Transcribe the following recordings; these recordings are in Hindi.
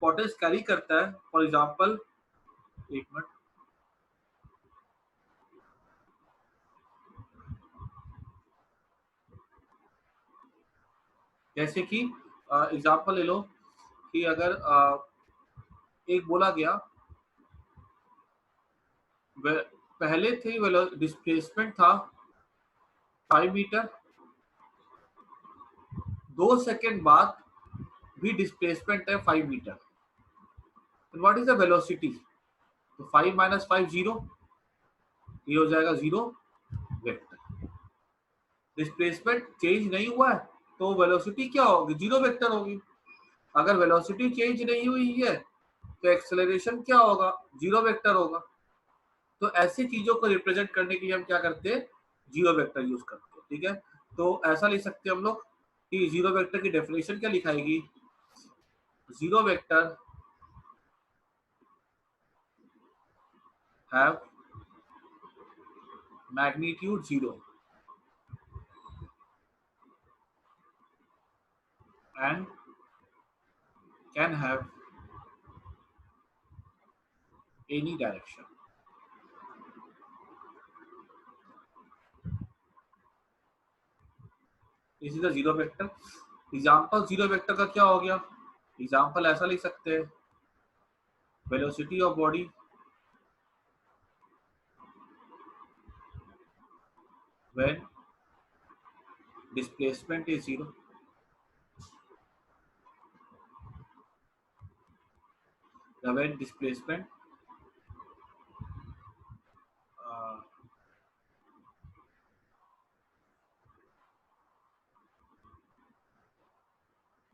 पोटेंस कैरी करता है, फॉर एग्जांपल एक मिनट, जैसे कि एग्जांपल ले लो कि अगर एक बोला गया पहले थे डिस्प्लेसमेंट था 5 मीटर, 2 सेकंड बाद भी डिस्प्लेसमेंट है 5 मीटर, तो व्हाट इज द वेलोसिटी? तो 5 माइनस 5 0, ये हो जाएगा 0 वेक्टर। डिस्प्लेसमेंट चेंज नहीं हुआ है तो वेलोसिटी क्या होगी? 0 वेक्टर होगी। अगर वेलोसिटी चेंज नहीं हुई है तो एक्सेलरेशन क्या होगा? 0 वेक्टर होगा। तो ऐसी चीजों को रिप्रेजेंट करने के लिए हम क्या करते हैं? 0 वेक्टर यूज करते हैं। ठीक है, तो ऐसा लिख सकते हैं हम लोग कि 0 वेक्टर की डेफिनेशन क्या लिखाएगी? 0 vector have magnitude 0 and can have any direction. This is the zero vector. Example zero vector का क्या हो गया? एग्जाम्पल ऐसा लिख सकते हैं, velocity of body when displacement is 0, when displacement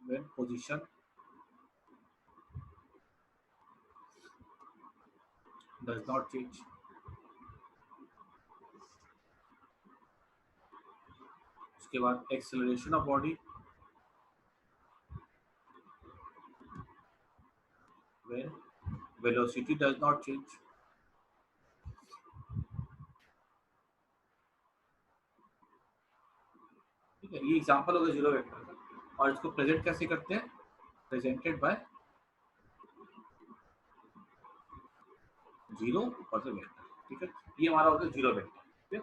when position does not change. उसके बाद acceleration of body when velocity does not change. ठीक है, ये एग्जांपल होगा जीरो वेक्टर का। और इसको प्रेजेंट कैसे करते हैं? प्रेजेंटेड बाय जीरो और फिर वेक्टर। ठीक है, ये हमारा होगा जीरो वेक्टर। ठीक है,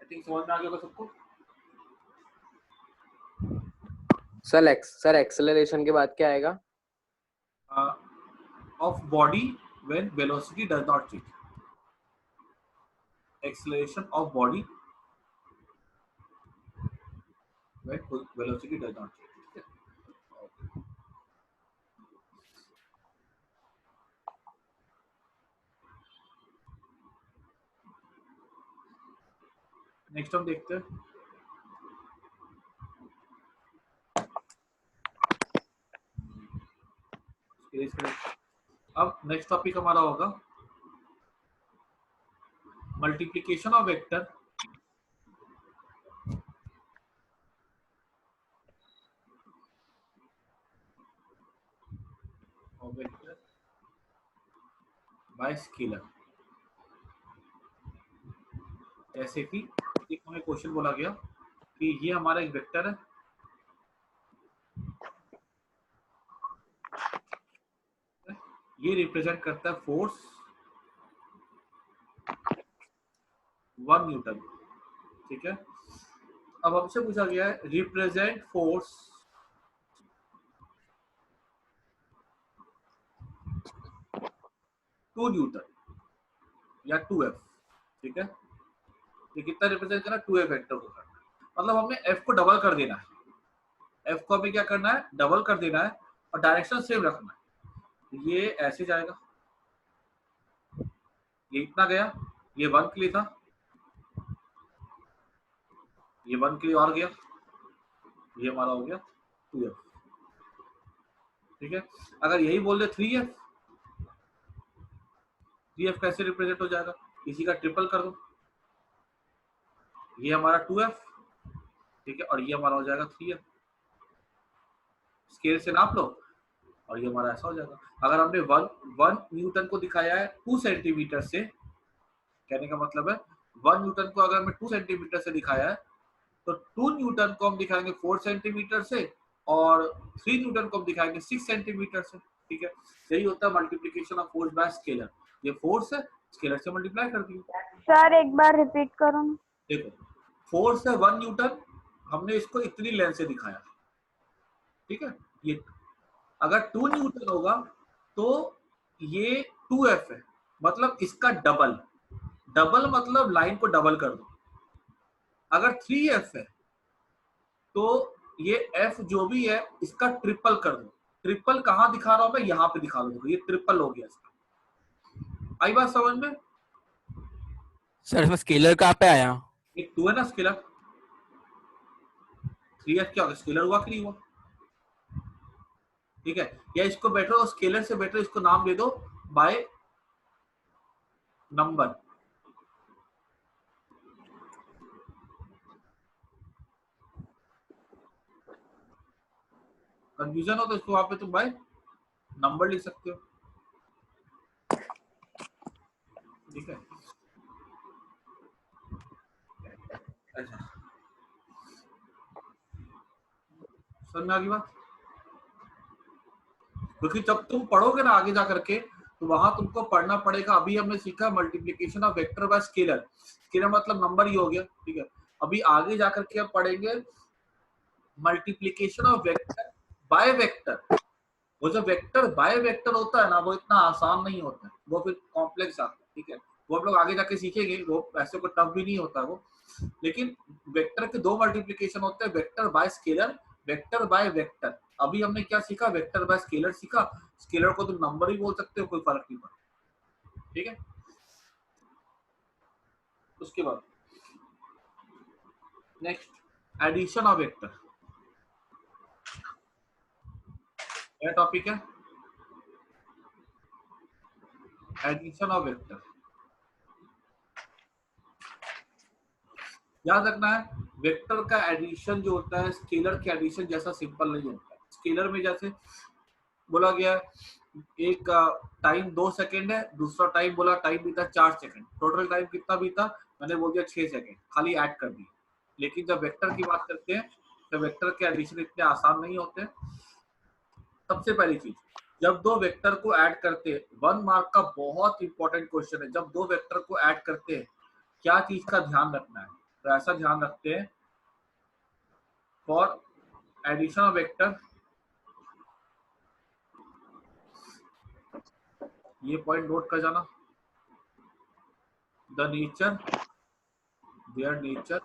आई थिंक समझ में आ गया होगा सबको। सर एक्सेलरेशन के बाद क्या आएगा? Of body when velocity does not change. Acceleration of body when velocity does not change. Next हम देखते हैं, अब नेक्स्ट टॉपिक हमारा होगा multiplication of vector by scalar. जैसे कि एक हमें क्वेश्चन बोला गया कि ये हमारा एक वेक्टर है, ये रिप्रेजेंट करता है फोर्स 1 न्यूटन। ठीक है, अब हमसे पूछा गया है रिप्रेजेंट फोर्स 2 न्यूटन या 2F। ठीक है, ये कितना रिप्रेजेंट करना है? 2F वेक्टर को करना है। मतलब हमने F को डबल कर देना है, F को हमें क्या करना है? डबल कर देना है और डायरेक्शन सेम रखना है। ये ऐसे जाएगा, ये इतना गया, ये 1 के लिए था, ये 1 के लिए और गया, ये हमारा हो गया 2F। ठीक है, अगर यही बोल दे 3F, 3F कैसे रिप्रेजेंट हो जाएगा? इसी का ट्रिपल कर दो, ये हमारा 2F, ठीक है, और ये हमारा हो जाएगा 3F। स्केल से नाप लो और ये हमारा ऐसा हो जाएगा। अगर हमने 1 न्यूटन को दिखाया है 2 सेंटीमीटर से, कहने का मतलब है 1 न्यूटन को अगर मैं 2 सेंटीमीटर से दिखाया है तो 2 न्यूटन को हम दिखाएंगे 4 सेंटीमीटर से और 3 न्यूटन को हम दिखाएंगे 6 सेंटीमीटर से। ठीक है, यही होता है multiplication of force by scalar. ये फोर्स है, स्केलर से मल्टीप्लाई कर दिया। सर एक बार रिपीट करो ना। देखो, फोर्स है 1 न्यूटन, हमने इसको इतनी लेंथ से दिखाया। ठीक है, ये अगर 2 न्यूटन होगा तो ये 2F है, मतलब इसका डबल। डबल मतलब लाइन को डबल कर दो। अगर 3F है तो ये F जो भी है इसका ट्रिपल कर दो। ट्रिपल कहाँ दिखा रहा हूं मैं, यहाँ पे दिखा दो, ये ट्रिपल हो गया इसका। आई बात समझ में? सर इसमें स्केलर कहाँ पे आया? एक 2 है ना स्केलर, 3F क्या होगा, स्केलर हुआ कि नहीं हुआ? ठीक है, या इसको बेटर, स्केलर से बेटर इसको नाम दे दो बाय नंबर। कंफ्यूजन हो तो इसको वहां पे तुम बाय नंबर लिख सकते हो। ठीक है, अच्छा समझ में आ गई बात? क्योंकि जब तुम पढ़ोगे ना आगे जा करके तो वहां तुमको पढ़ना पड़ेगा। अभी हमने सीखा multiplication of vector by scalar. Scalar मतलब नंबर ही हो गया। ठीक है, अभी आगे जा करके हम पढ़ेंगे multiplication of vector by vector. वो जो वेक्टर बाय वेक्टर होता है ना, वो इतना आसान नहीं होता है, वो फिर कॉम्प्लेक्स आता है। ठीक है, वो हम लोग आगे जाके सीखेंगे, वो ऐसे कोई टफ भी नहीं होता वो। लेकिन वेक्टर के दो मल्टीप्लिकेशन होते हैं, vector by scalar, vector by vector. अभी हमने क्या सीखा, वेक्टर बाय स्केलर सीखा। स्केलर को तुम नंबर भी बोल सकते हो, कोई फर्क नहीं पड़ता। ठीक है, उसके बाद नेक्स्ट एडिशन ऑफ वेक्टर, क्या टॉपिक है, एडिशन ऑफ वेक्टर। याद रखना है, वेक्टर का एडिशन जो होता है स्केलर के एडिशन जैसा सिंपल नहीं होता है। स्केलर में जैसे बोला गया एक टाइम 2 सेकंड है, दूसरा टाइम बोला टाइम बीता 4 सेकंड, टोटल टाइम कितना बीता, मैंने बोल दिया 6 सेकंड, खाली ऐड कर दिया। लेकिन जब वेक्टर की बात करते हैं तो वेक्टर के एडिशन इतने आसान नहीं होते। सबसे पहली चीज, जब दो वेक्टर को ऐड करते हैं, 1 मार्क का बहुत इंपॉर्टेंट क्वेश्चन है, जब दो वेक्टर को ऐड करते हैं क्या चीज का ध्यान रखना है। तो ऐसा ध्यान रखते हैं, फॉर एडिशन ऑफ वेक्टर, ये पॉइंट नोट कर जाना, the nature, their nature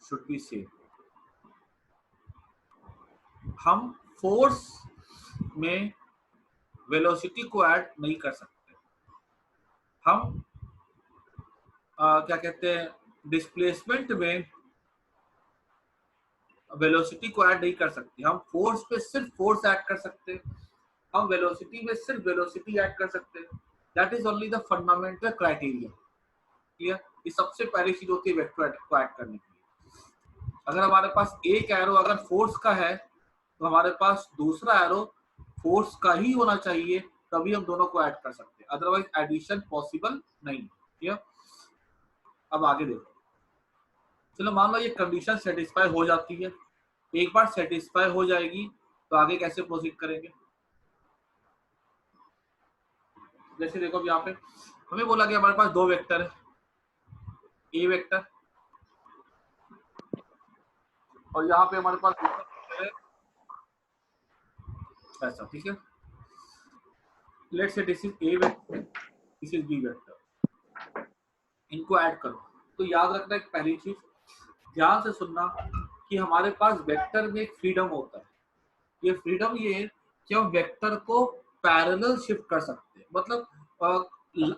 should be same. हम फोर्स में वेलोसिटी को ऐड नहीं कर सकते। हम क्या कहते हैं, डिस्प्लेसमेंट में वेलोसिटी को ऐड नहीं कर सकते। हम फोर्स पे सिर्फ फोर्स ऐड कर सकते हैं, हम वेलोसिटी में सिर्फ वेलोसिटी ऐड कर सकते हैं। That is only the fundamental criteria. Clear? ये सबसे पहली चीज होती है वेक्टर को ऐड करने के लिए। अगर हमारे पास एक एरो अगर फोर्स का है तो हमारे पास दूसरा एरो फोर्स का ही होना चाहिए, तभी हम दोनों को ऐड कर सकते हैं, अदरवाइज एडिशन पॉसिबल नहीं। क्लियर? अब आगे देखो, चलो मान लो ये कंडीशन सेटिस्फाई हो जाती है। एक बार सेटिस्फाई हो जाएगी तो आगे कैसे प्रोसीड करेंगे। जैसे देखो यहाँ पे हमें बोला गया हमारे पास दो वेक्टर है, ए वेक्टर और यहाँ पे हमारे पास दूसरा वेक्टर है ऐसा। ठीक है, let's say this is A vector, this is B vector, इनको ऐड करो। तो याद रखना एक पहली चीज, ध्यान से सुनना कि हमारे पास वेक्टर में एक फ्रीडम होता है। ये फ्रीडम ये है कि हम वेक्टर को पैरेलल शिफ्ट कर सकते हैं, मतलब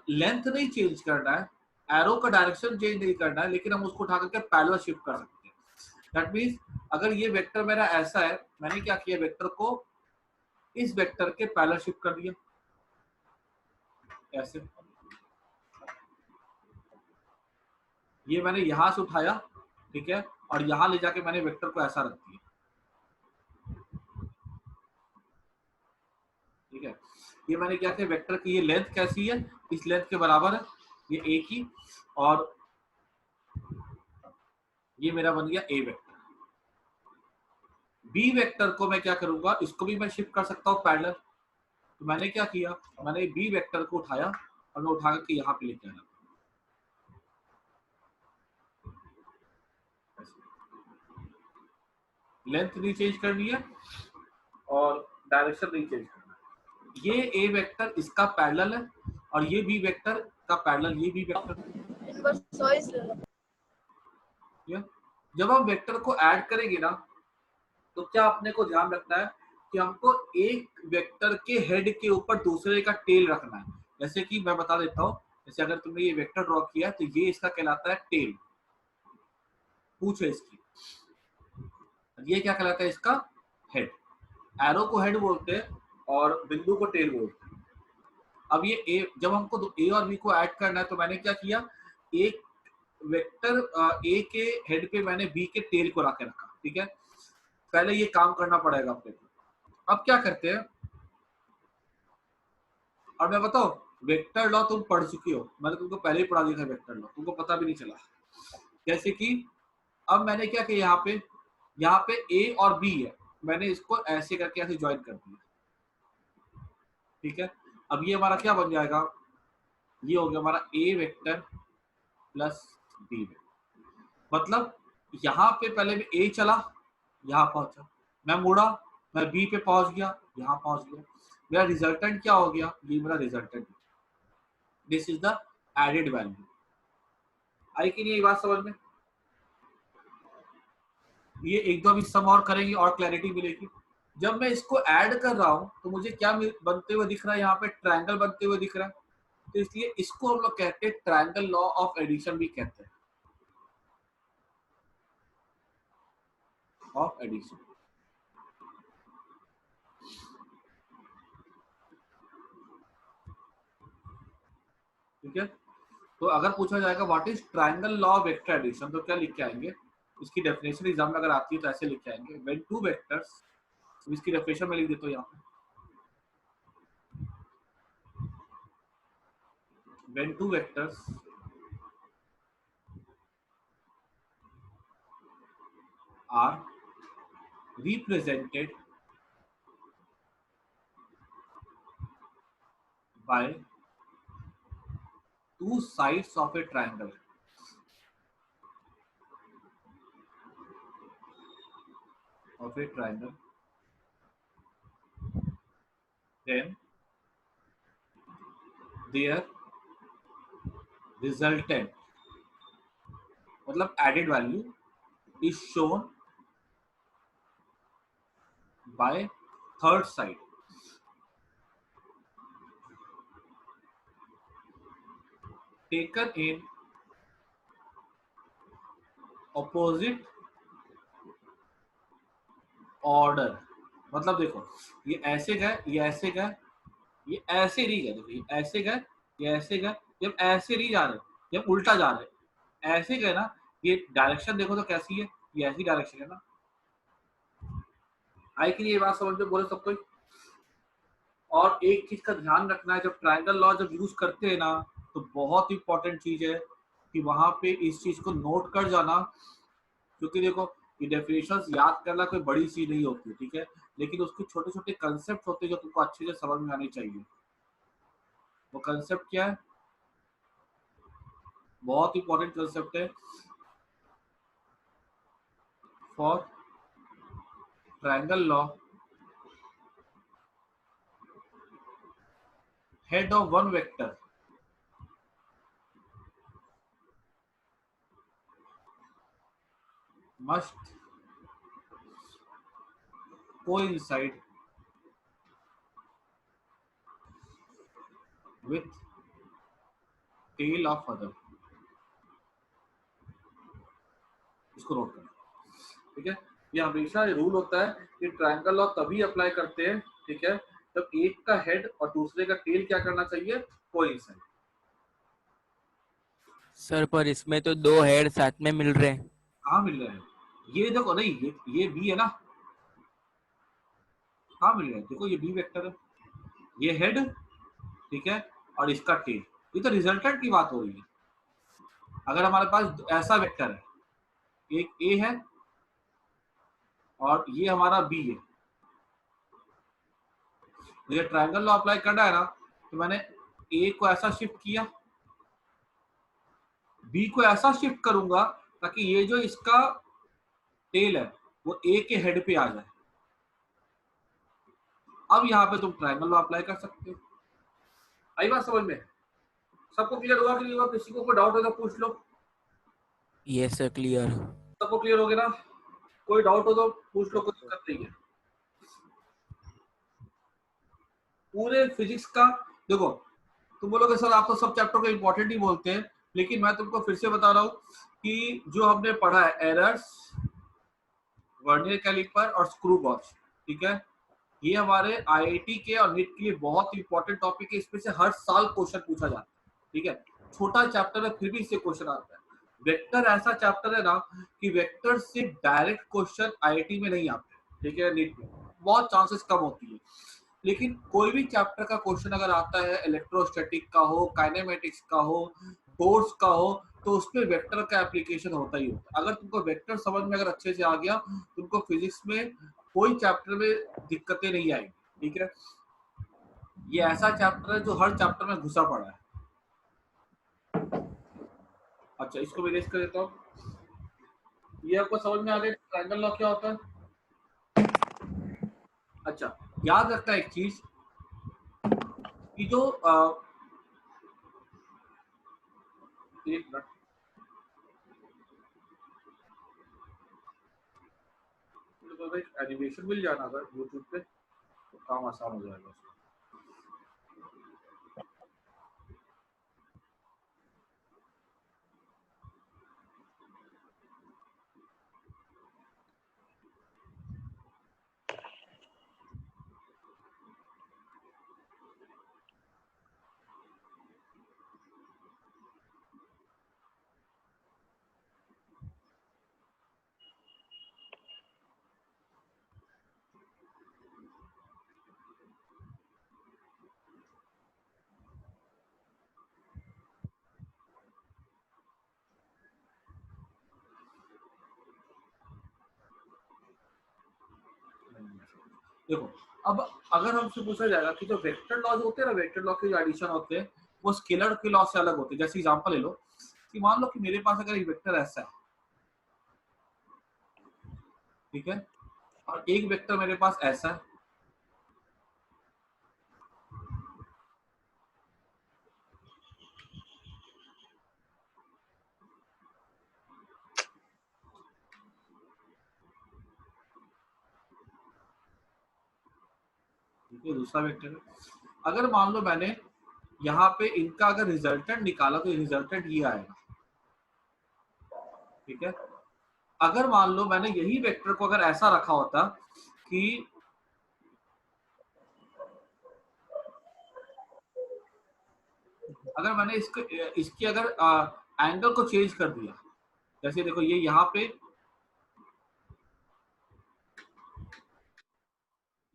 लेंथ नहीं चेंज करना है, एरो का डायरेक्शन चेंज नहीं करना है, लेकिन हम उसको उठा करके पैरेलल शिफ्ट कर सकते हैं। दैट मींस अगर ये वेक्टर मेरा ऐसा है, मैंने क्या किया, वेक्टर को इस वेक्टर के पैरेलल शिफ्ट कर दिया ऐसे। ये मैंने यहां से उठाया, ठीक है, और यहां ले जाके मैंने वेक्टर को ऐसा रख दिया। ठीक है, ये मैंने क्या किया, वेक्टर की ये लेंथ कैसी है, इस लेंथ के बराबर है, ये ए की, और ये मेरा बन गया ए वेक्टर। बी वेक्टर को मैं क्या करूंगा, इसको भी मैं शिफ्ट कर सकता हूँ पैरेलल। तो मैंने क्या किया, मैंने बी वेक्टर को उठाया और मैं उठा करके यहाँ पे लेके आया। लेंथ नहीं चेंज करनी है और डायरेक्शन नहीं चेंज करना है। ये ए वेक्टर इसका पैरेलल है और ये बी वेक्टर का पैरेलल ये बी वेक्टर। जब हम वेक्टर को ऐड करेंगे ना, तो क्या अपने को ध्यान रखना है कि हमको एक वेक्टर के हेड के ऊपर दूसरे का टेल रखना है। जैसे कि मैं बता देता हूँ, जैसे अगर तुमने ये वेक्टर ड्रॉ किया तो ये इसका कहलाता है टेल, पूछ है इसकी। ये क्या कहलाता है, इसका हेड। एरो को हेड बोलते हैं और बिंदु को टेल बोलते हैं। अब ये ए, जब हमको ए और बी को ऐड करना है तो मैंने क्या किया, एक वेक्टर ए के हेड पे मैंने बी के टेल को रखा, ठीक है। पहले ये काम करना पड़ेगा अपने को। अब क्या करते हैं, और मैं बताओ वेक्टर लॉ तुम पढ़ चुकी हो, मैंने तुमको पहले ही पढ़ा दिया था वेक्टर लॉ, तुमको पता भी नहीं चला। जैसे कि अब मैंने क्या किया, यहाँ पे ए और बी है, मैंने इसको ऐसे करके ऐसे ज्वाइन कर दिया, ठीक है। अब ये हमारा क्या बन जाएगा, ये हो गया हमारा ए वेक्टर प्लस बी वेक्टर। मतलब यहाँ पे पहले में ए चला, यहाँ पहुंचा, मैं मुड़ा, मैं बी पे पहुंच गया, यहाँ पहुंच गया, मेरा रिजल्टेंट क्या हो गया, ये मेरा resultant. This is the added value. आई कि नहीं ये बात समझ में? ये एक दो अभी सम और करेंगे और क्लैरिटी मिलेगी। जब मैं इसको ऐड कर रहा हूं तो मुझे क्या बनते हुए दिख रहा है, यहाँ पे ट्रायंगल बनते हुए दिख रहा है, तो इसलिए इसको हम लोग कहते हैं ट्रायंगल लॉ ऑफ एडिशन भी कहते हैं, ऑफ एडिशन। ठीक है, तो अगर पूछा जाएगा what is triangle law of vector addition, तो क्या लिख के आएंगे, इसकी डेफिनेशन एग्जाम में अगर आती है तो ऐसे लिख के आएंगे, व्हेन टू वेक्टर्स, इसकी डेफिनेशन में लिख देता हूं यहाँ पे, when two vectors are represented by two sides of a triangle, then their resultant मतलब added value is shown by third side, taken in opposite order। मतलब देखो ये ऐसे गए, ये ऐसे गए, ये ऐसे नहीं गए, देखो ये ऐसे गए, ये ऐसे गए, जब ऐसे नहीं जा रहे, जब उल्टा जा रहे, ऐसे गए ना, ये डायरेक्शन देखो तो कैसी है, ये ऐसी डायरेक्शन है ना। आई कि नहीं ये बात समझ में बोले सब कोई? और एक चीज का ध्यान रखना है, जब ट्रायंगल लॉ जब यूज करते हैं ना, तो बहुत इंपॉर्टेंट चीज है कि वहां पे इस चीज को नोट कर जाना, क्योंकि देखो ये डेफिनेशंस याद करना कोई बड़ी चीज नहीं होती, ठीक है, लेकिन उसके छोटे छोटे कंसेप्ट होते हैं जो तुमको अच्छे से समझ में आने चाहिए। वो कंसेप्ट क्या है, बहुत इंपॉर्टेंट कंसेप्ट है for triangle law. Head of one vector must coincide with tail of other। इसको नोट करना, ठीक है। ये हमेशा रूल होता है कि ट्रायंगल लॉ तभी अप्लाई करते हैं, ठीक है, जब एक का हेड और दूसरे का टेल क्या करना चाहिए, कोइंसाइड। सर पर इसमें तो दो हेड साथ में मिल रहे हैं। कहाँ मिल रहे हैं, ये देखो नहीं, ये बी है ना, कहाँ मिल रहे हैं, देखो ये बी वेक्टर है, ये हेड, ठीक है, और इसका टेल, ये तो रिजल्टेंट की बात हो रही है। अगर हमारे पास ऐसा वेक्टर है, एक ए है और ये हमारा बी है। मुझे ट्रायंगल लॉ अप्लाई करना है ना, तो मैंने ए को ऐसा शिफ्ट किया, बी को ऐसा शिफ्ट करूंगा ताकि ये जो इसका टेल है वो ए के हेड पे आ जाए। अब यहाँ पे तुम ट्रायंगल लॉ अप्लाई कर सकते हो। आई बात समझ में? सबको क्लियर हुआ कि नहीं हुआ? किसी को कोई डाउट है तो पूछ लो। Yes sir clear. सबको क्लियर हो गया ना? कोई डाउट हो तो पूछ लो, कोई दिक्कत नहीं है। पूरे फिजिक्स का देखो, तुम बोलोगे सर आप तो सब चैप्टर को इंपॉर्टेंट ही बोलते हैं, लेकिन मैं तुमको फिर से बता रहा हूँ कि जो हमने पढ़ा है एरर्स, वर्नियर कैलिपर और स्क्रू गॉज, ठीक है, ये हमारे आईआईटी के और नीट के लिए बहुत इंपॉर्टेंट टॉपिक है। इसमें से हर साल क्वेश्चन पूछा जाता है, ठीक है। छोटा चैप्टर है फिर भी इससे क्वेश्चन आता है। वेक्टर ऐसा चैप्टर है ना कि वेक्टर से डायरेक्ट क्वेश्चन आईआईटी में नहीं आते, ठीक है, नीट में बहुत चांसेस कम होती है। लेकिन कोई भी चैप्टर का क्वेश्चन अगर आता है, इलेक्ट्रोस्टैटिक का हो, काइनेमेटिक्स का हो, फोर्स का हो, तो उसमें वेक्टर का एप्लीकेशन होता ही होता है। अगर तुमको वेक्टर समझ में अगर अच्छे से आ गया, तुमको फिजिक्स में कोई चैप्टर में दिक्कतें नहीं आएगी, ठीक है। ये ऐसा चैप्टर है जो हर चैप्टर में घुसा पड़ा है। अच्छा, इसको मैं रेस कर देता हूँ। ये आपको समझ में आ गया ट्रायंगल लॉ क्या होता है? अच्छा, याद रखना एक चीज कि जो एक मिनट, एनिमेशन मिल जाना अगर यूट्यूब पे तो काम आसान हो जाएगा। देखो, अब अगर हमसे पूछा जाएगा कि जो वेक्टर लॉज होते हैं ना, वेक्टर लॉ के जो एडिशन होते हैं वो स्केलर के लॉ से अलग होते हैं। जैसे एग्जांपल ले लो कि मान लो कि मेरे पास अगर एक वेक्टर ऐसा है, ठीक है, और एक वेक्टर मेरे पास ऐसा है, ठीक है, दूसरा वेक्टर है। अगर मान लो मैंने यहाँ पे इनका अगर रिजल्टेंट निकाला तो रिजल्टेंट ये आएगा, ठीक है। अगर मान लो मैंने यही वेक्टर को अगर ऐसा रखा होता कि अगर मैंने इसकी अगर एंगल को चेंज कर दिया, जैसे देखो ये यहाँ पे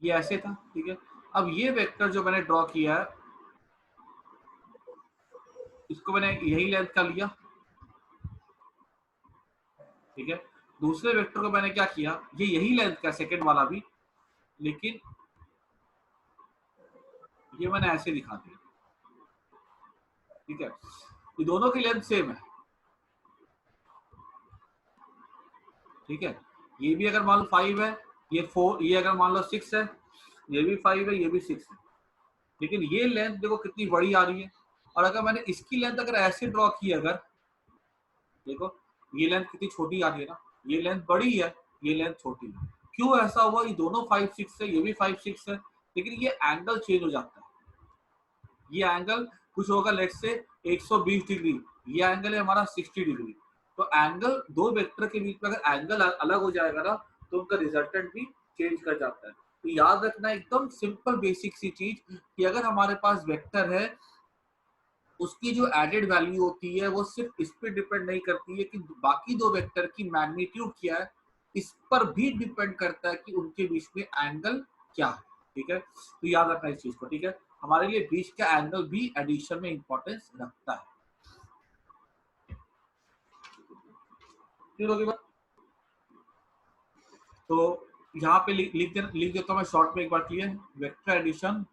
ये ऐसे था, ठीक है। अब ये वेक्टर जो मैंने ड्रॉ किया है, इसको मैंने यही लेंथ का लिया, ठीक है। दूसरे वेक्टर को मैंने क्या किया, ये यही लेंथ का सेकंड वाला भी, लेकिन ये मैंने ऐसे दिखा दिया, ठीक है। ये दोनों की लेंथ सेम है, ठीक है। ये भी अगर मान लो 5 है, ये 4, ये अगर मान लो 6 है, ये भी 5 है, ये भी 6 है, लेकिन ये लेंथ देखो कितनी बड़ी आ रही है। और अगर मैंने इसकी लेंथ अगर ऐसे ड्रॉ की, अगर देखो ये लेंथ कितनी छोटी आ रही है ना, ये लेंथ बड़ी है, ये लेंथ छोटी है। क्यों ऐसा हुआ? ये दोनों 5-6 है, ये भी 5-6 है, लेकिन ये एंगल चेंज हो जाता है। ये एंगल कुछ होगा लेट्स से 120 डिग्री, ये एंगल है हमारा 60 डिग्री। तो एंगल दो वेक्टर के बीच में अगर एंगल अलग हो जाएगा ना, तो उनका रिजल्टेंट भी चेंज कर जाता है। तो याद रखना एकदम सिंपल बेसिक सी चीज कि अगर हमारे पास वेक्टर है, उसकी जो एडेड वैल्यू होती है वो सिर्फ इस पर डिपेंड नहीं करती है कि बाकी दो वेक्टर की मैग्नीट्यूड क्या है, इस पर भी डिपेंड करता है कि उनके बीच में एंगल क्या है, ठीक है। तो याद रखना इस चीज को, ठीक है। हमारे लिए बीच का एंगल भी एडिशन में इंपॉर्टेंस रखता है। क्लियर होगी बात? तो यहाँ पे लिख देता हूँ मैं शॉर्ट में एक बार clear, vector addition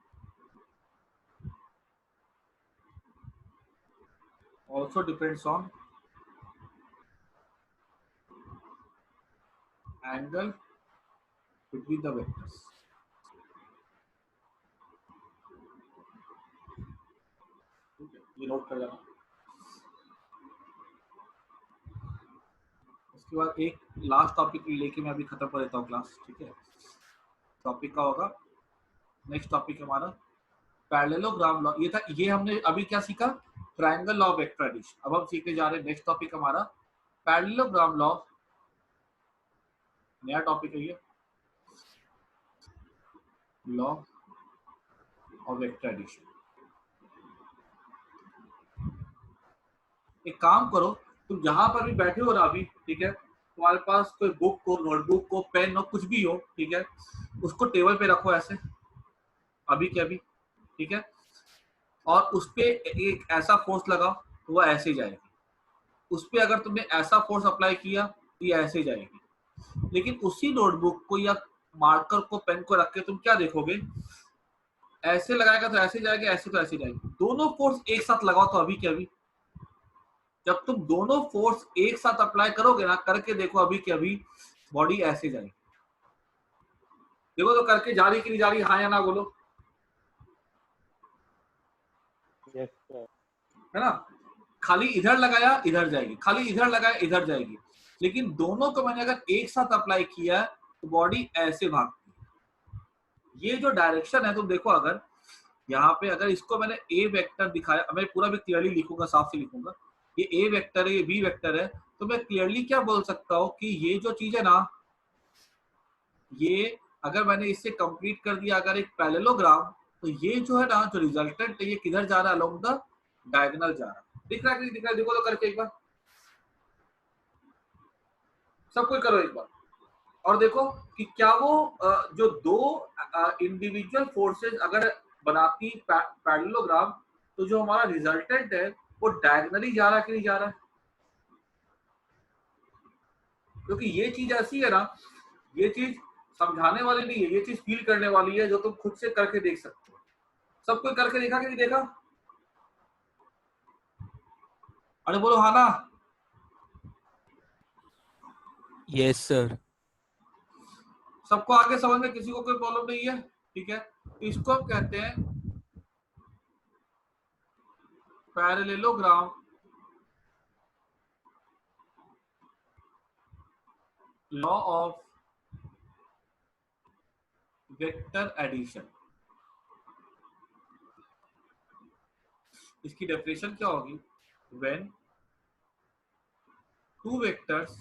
also depends on angle between the vectors. ये नोट कर लेना। उसके बाद एक लास्ट टॉपिक लेके मैं अभी खत्म कर देता हूँ क्लास, ठीक है। टॉपिक का होगा, नेक्स्ट टॉपिक हमारा पैरेललोग्राम लॉ। ये था, ये हमने अभी क्या सीखा, triangle law of vector addition. अब हम सीखने जा रहे हैं नेक्स्ट टॉपिक हमारा पैरेललोग्राम लॉ, नया टॉपिक है ये, लॉ ऑफ वेक्टर एडिशन। एक काम करो, तुम जहां पर भी बैठे हो ना अभी, ठीक है, तुम्हारे पास कोई बुक हो, नोटबुक हो, पेन हो, कुछ भी हो, ठीक है, उसको टेबल पे रखो ऐसे, अभी के अभी, ठीक है, और उस पे एक ऐसा फोर्स लगाओ तो वो ऐसे जाएगी। उस पे अगर तुमने ऐसा फोर्स अप्लाई किया तो ये ऐसे जाएगी। लेकिन उसी नोटबुक को या मार्कर को, पेन को रख के तुम क्या देखोगे, ऐसे लगाएगा तो ऐसे जाएगी, ऐसे तो ऐसे जाएगी। दोनों फोर्स एक साथ लगाओ तो अभी के अभी, जब तुम दोनों फोर्स एक साथ अप्लाई करोगे ना, करके देखो अभी के अभी बॉडी ऐसे जाएगी। देखो तो करके जा रही कि नहीं जा रही, हाँ या ना बोलो। Yes sir. है ना, खाली इधर लगाया इधर जाएगी, खाली इधर लगाया इधर जाएगी। लेकिन दोनों को मैंने अगर एक साथ अप्लाई किया तो बॉडी ऐसे भागती है। ये जो डायरेक्शन है तुम देखो, अगर यहाँ पे अगर इसको मैंने ए वेक्टर दिखाया, मैं पूरा भी क्लियरली लिखूंगा, साफ से लिखूंगा, ये ए वेक्टर है, ये बी वेक्टर है, तो मैं क्लियरली क्या बोल सकता हूँ कि ये जो चीज है ना, ये अगर मैंने इससे कंप्लीट कर दिया अगर एक पैरेललोग्राम, तो ये जो है ना, जो रिजल्टेंट है, ये किधर जा रहा है, अलोंग द डायगोनल जा रहा है। दिख रहा है कि नहीं दिख रहा है, देखो तो करके एक बार, सब कुछ करो एक बार, और देखो कि क्या वो जो दो इंडिविजुअल फोर्सेस अगर बनाती पैरेललोग्राम, तो जो हमारा रिजल्टेंट है वो डायगोनली जा रहा है कि नहीं जा रहा है। क्योंकि ये चीज ऐसी है ना, ये चीज समझाने वाली नहीं है, ये चीज फील करने वाली है, जो तुम खुद से करके देख सकते हो। सब कोई करके देखा कि नहीं देखा, अरे बोलो हाँ ना। Yes sir. सबको आगे समझ में किसी को कोई प्रॉब्लम नहीं है, ठीक है। तो इसको हम कहते हैं parallelogram law of vector addition. इसकी डेफिनेशन क्या होगी, when two vectors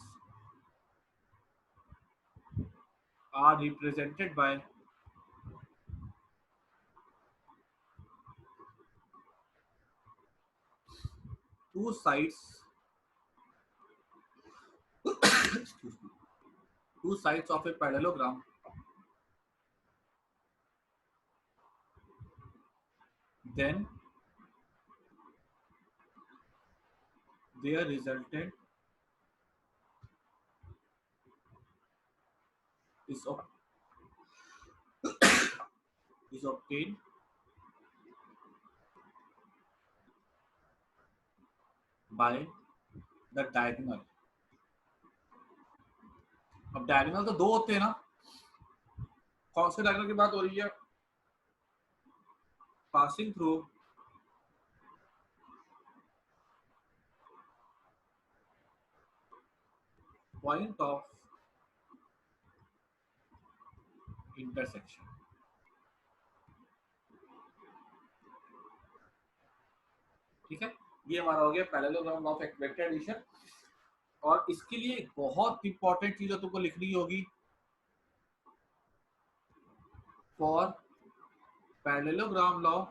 are represented by two sides excuse me, two sides of a parallelogram, then their resultant is obtained by the diagonal। अब डायगोनल तो दो होते हैं ना, कौन से डायगोनल की बात हो रही है, passing through point of intersection. ठीक है, ये हमारा हो गया पैरेललोग्राम ऑफ वेक्टर एडिशन। और इसके लिए एक बहुत इंपॉर्टेंट चीज तुमको लिखनी होगी, for parallelogram law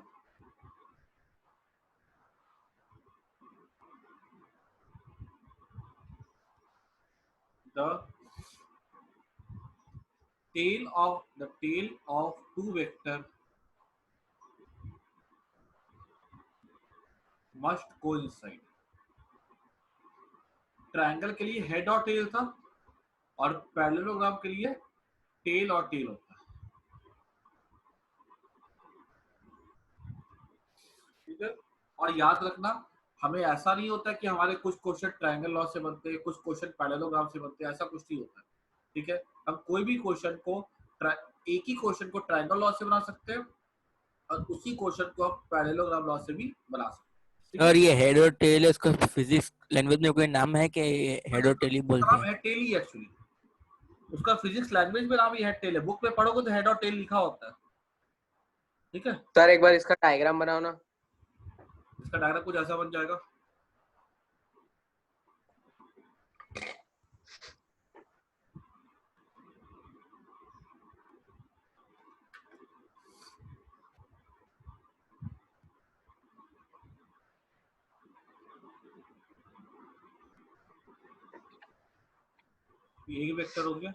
the tail of two vector must coincide। Triangle के लिए हेड और टेल था, और पैरेललोग्राम के लिए टेल और टेल होता है, ठीक है। और याद रखना, हमें ऐसा नहीं होता कि हमारे कुछ क्वेश्चन ट्रायंगल लॉ से बनते हैं, कुछ क्वेश्चन पैरेललोग्राम से बनते हैं, ऐसा कुछ नहीं होता है, ठीक है। हम कोई भी क्वेश्चन को एक ही क्वेश्चन को ट्रायंगल लॉ से बना सकते हैं और उसी क्वेश्चन को आप पैरेललोग्राम लॉ से भी बना सकते हैं, ठीक है? और ये हेड और टेल है, इसका फिजिक्स लैंग्वेज में कोई नाम है कि हेड और टेल ही बोलते नाम हैं? है टेल ही एक्चुअली, उसका फिजिक्स लैंग्वेज में नाम ही हेड टेल है। बुक में पढ़ोगे तो हेड और टेल लिखा होता है, ठीक है। सर एक बार इसका डायग्राम बनाओ ना। इसका डायग्राम कुछ ऐसा बन जाएगा। ये वेक्टर हो गया,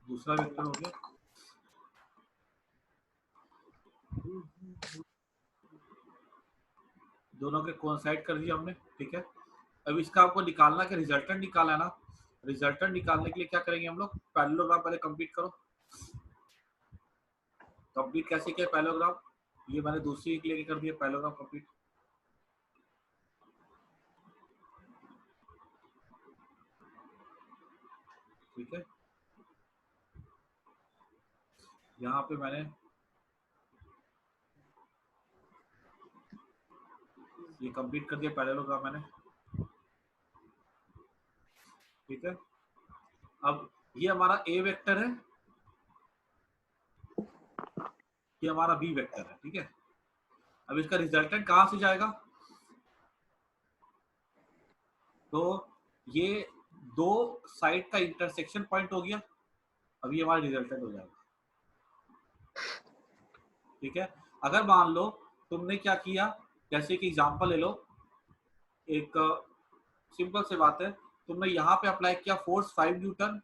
दूसरा वेक्टर हो गया, दोनों के कोइंसाइड कर दिया हमने, ठीक है। अब इसका आपको निकालना कि रिजल्टेंट निकालना है ना। रिजल्टेंट निकालने के लिए क्या करेंगे हम लोग, पैरेललोग्राम पहले कंप्लीट करो। कंप्लीट कैसे किया पैरेललोग्राम, ये मैंने दूसरी के लिए कर दिया पैरेललोग्राम कंप्लीट, ठीक है। यहाँ पे मैंने ये कंप्लीट कर दिया पैरेललोग्राम मैंने, ठीक है। अब ये हमारा ए वेक्टर है, ये हमारा बी वेक्टर है, ठीक है। अब इसका रिजल्टेंट कहाँ से जाएगा, तो ये दो साइड का इंटरसेक्शन पॉइंट हो गया। अब ये हमारा रिजल्टेंट हो जाएगा, ठीक है। अगर मान लो तुमने क्या किया, जैसे कि एग्जांपल ले लो, एक सिंपल से बात है, तुमने यहाँ पे अप्लाई किया फोर्स 5 न्यूटन,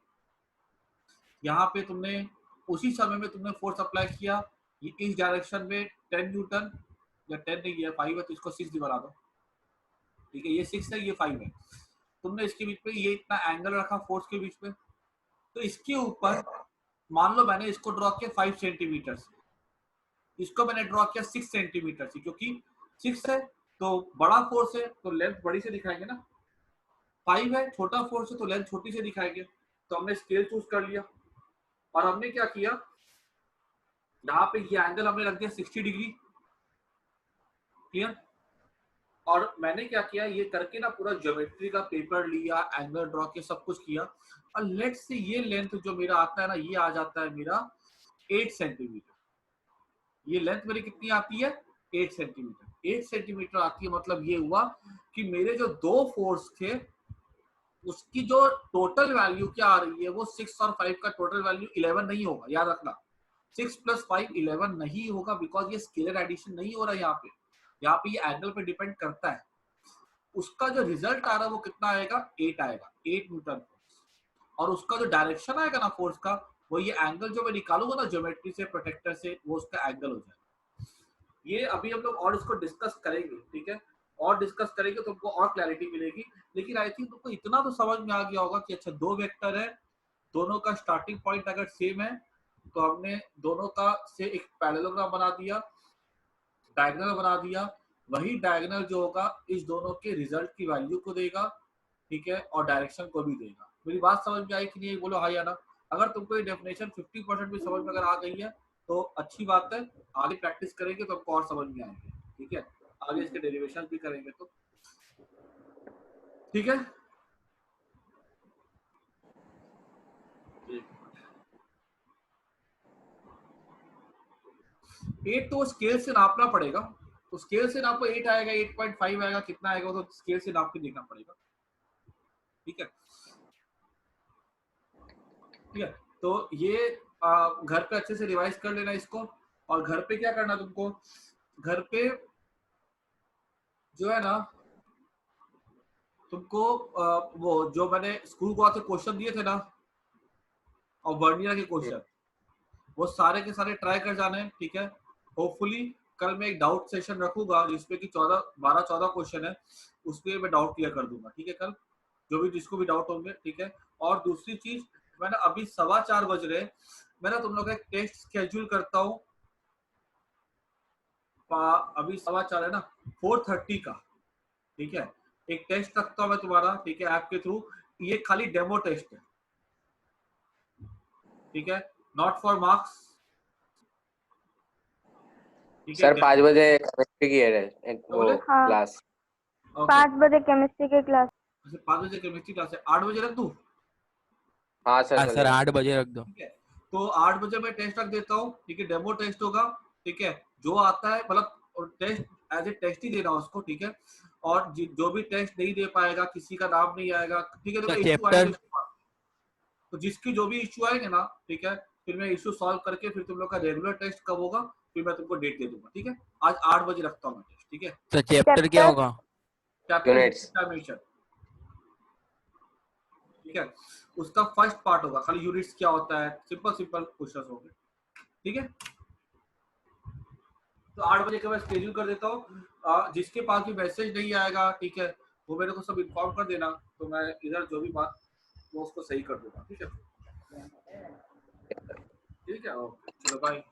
यहाँ पे तुमने उसी समय में तुमने फोर्स अप्लाई किया ये इस डायरेक्शन में 10 न्यूटन, या 10 नहीं है 5 है तो इसको 6 भी बना दो, ठीक है। ये 6 है ये 5 है, तुमने इसके बीच में ये इतना एंगल रखा फोर्स के बीच में, तो इसके ऊपर मान लो मैंने इसको ड्रॉ किया 5 सेंटीमीटर से, इसको मैंने ड्रॉ किया 6 सेंटीमीटर से, क्योंकि 6 है तो बड़ा फोर्स है तो लेंथ बड़ी से दिखाएंगे ना, 5 है छोटा फोर्स है तो लेंथ छोटी से दिखाएंगे। तो हमने स्केल चूज कर लिया और हमने क्या किया, यहाँ पे ये एंगल हमने रख दिया 60 डिग्री, क्लियर। और मैंने क्या किया, ये करके ना पूरा ज्योमेट्री का पेपर लिया, एंगल ड्रॉ किया, सब कुछ किया, और लेट से ये लेंथ जो मेरा आता है ना, ये आ जाता है मेरा 8 सेंटीमीटर। ये लेंथ मेरी कितनी आती है 8 सेंटीमीटर। 8 सेंटीमीटर आती है, मतलब ये हुआ कि मेरे जो दो फोर्स थे उसकी जो टोटल वैल्यू क्या आ रही है, वो 6 और 5 का टोटल वैल्यू 11 नहीं होगा, याद रखना। 6 + 5 11 नहीं होगा, बिकॉज ये स्केलर एडिशन नहीं हो रहा है यहाँ पे ये एंगल पे डिपेंड करता है। उसका जो रिजल्ट आ रहा है वो कितना आएगा, 8 आएगा, 8 न्यूटन फोर्स। और उसका जो डायरेक्शन आएगा ना फोर्स का, वो ये एंगल जो मैं निकालूंगा ना ज्योमेट्री से, प्रोटेक्टर से, वो उसका एंगल हो जाएगा। ये अभी हम लोग और इसको डिस्कस करेंगे, ठीक है, और डिस्कस करेंगे तो हमको और क्लैरिटी मिलेगी। लेकिन आई थिंक तुमको इतना तो समझ में आ गया होगा कि अच्छा दो वेक्टर है, दोनों का स्टार्टिंग पॉइंट अगर सेम है तो हमने दोनों का से एक पैरेललोग्राम बना दिया, डायगोनल बना दिया, वही डायगोनल जो होगा इस दोनों के रिजल्ट की वैल्यू को देगा, ठीक है, और डायरेक्शन को भी देगा। मेरी बात समझ में आई कि नहीं, बोलो हाँ या ना। अगर तुमको ये डेफिनेशन 50% भी समझ में अगर आ गई है तो अच्छी बात है, आगे प्रैक्टिस करेंगे तो हमको और समझ में आएंगे, ठीक है। आगे इसके डेरिवेशन भी करेंगे तो ठीक है। एट तो स्केल से नापना पड़ेगा, तो स्केल से नापो 8 आएगा, 8.5 आएगा, कितना आएगा तो स्केल से नाप के देखना पड़ेगा, ठीक है। ठीक है, तो ये घर पे अच्छे से रिवाइज कर लेना इसको। और घर पे क्या करना तुमको, घर पे जो है ना तुमको वो जो मैंने स्कूल को आके क्वेश्चन दिए थे ना, और वर्नियर के क्वेश्चन, वो सारे के सारे ट्राई कर जाने हैं, ठीक है। होपफुली कल मैं एक डाउट सेशन रखूंगा जिसपे कि 12 क्वेश्चन है, उसपे मैं डाउट क्लियर कर दूंगा, ठीक है। कल जो भी जिसको भी डाउट होंगे, ठीक है। और दूसरी चीज, मैंने अभी 4:15 बज रहे, मैं ना तुम लोग का एक टेस्ट स्केड्यूल करता हूँ, अभी 4:15 है ना, 4:30 का, ठीक है। एक टेस्ट रखता हूँ मैं तुम्हारा, ठीक है, ऐप के थ्रू। ये खाली डेमो टेस्ट है, ठीक है, नॉट फॉर मार्क्स, ठीक है। सर 5 बजे केमिस्ट्री की है वो बोले? हाँ क्लास। ओके, 5 बजे केमिस्ट्री की क्लास। 5 बजे केमिस्ट्री क्लास है, 8 बजे रख दूं? हाँ सर हाँ सर चलेगा। 8 बजे रख दो। ठीक है, तो 8 बजे मैं टेस्ट रख देता हूँ, ठीक है। डेमो टेस्ट होगा, ठीक है। जो आता है मतलब टेस्ट एज ए टेस्ट ही देना उसको, ठीक है। और जो भी टेस्ट नहीं दे पाएगा, किसी का नाम नहीं आएगा, ठीक है, देखो इश्यू चैप्टर आएंगे उसके बाद। तो जिसकी जो भी इश्यू आएंगे ना, ठीक है, फिर मैं इश्यू सॉल्व करके फिर तुम लोग का रेगुलर टेस्ट कब होगा फिर मैं तुमको डेट दे दूंगा, ठीक है। आज 8 बजे रखता हूँ मैं टेस्ट, ठीक है। सर चैप्टर क्या चैप्टर होगा? Chapter units. एग्जामिनेशन, ठीक है। उसका फर्स्ट पार्ट होगा, खाली यूनिट्स क्या होता है, सिंपल सिंपल क्वेश्चंस होंगे, ठीक है। तो 8 बजे का मैं स्केड्यूल कर देता हूँ। जिसके पास भी मैसेज नहीं आएगा, ठीक है, वो मेरे को सब इन्फॉर्म कर देना, तो मैं इधर जो भी बात वो उसको सही कर दूंगा, ठीक है। ठीक है, ओके, चलो बाय।